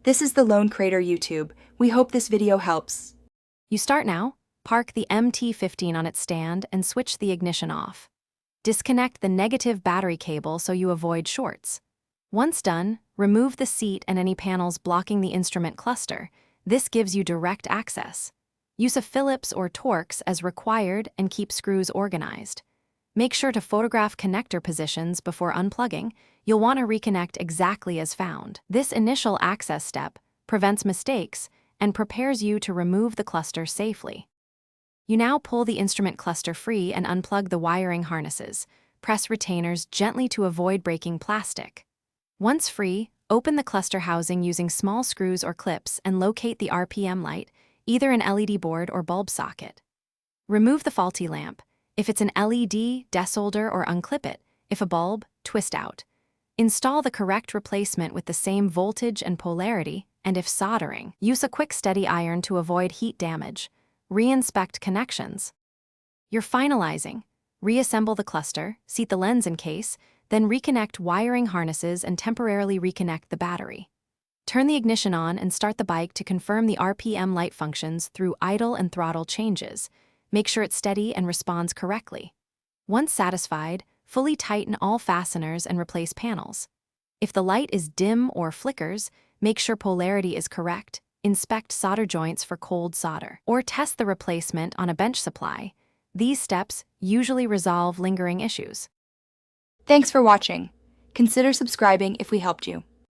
This is the Lone Crater YouTube. We hope this video helps. You start now, park the MT15 on its stand and switch the ignition off. Disconnect the negative battery cable so you avoid shorts. Once done, remove the seat and any panels blocking the instrument cluster. This gives you direct access. Use a Phillips or Torx as required and keep screws organized. Make sure to photograph connector positions before unplugging. You'll want to reconnect exactly as found. This initial access step prevents mistakes and prepares you to remove the cluster safely. You now pull the instrument cluster free and unplug the wiring harnesses. Press retainers gently to avoid breaking plastic. Once free, open the cluster housing using small screws or clips and locate the RPM light, either an LED board or bulb socket. Remove the faulty lamp. If it's an LED, desolder or unclip it. If a bulb, twist out. Install the correct replacement with the same voltage and polarity, and if soldering, use a quick steady iron to avoid heat damage. Re-inspect connections. You're finalizing. Reassemble the cluster, seat the lens in case, then reconnect wiring harnesses and temporarily reconnect the battery. Turn the ignition on and start the bike to confirm the RPM light functions through idle and throttle changes. Make sure it's steady and responds correctly. Once satisfied, fully tighten all fasteners and replace panels. If the light is dim or flickers, make sure polarity is correct. Inspect solder joints for cold solder, or test the replacement on a bench supply. These steps usually resolve lingering issues. Thanks for watching. Consider subscribing if we helped you.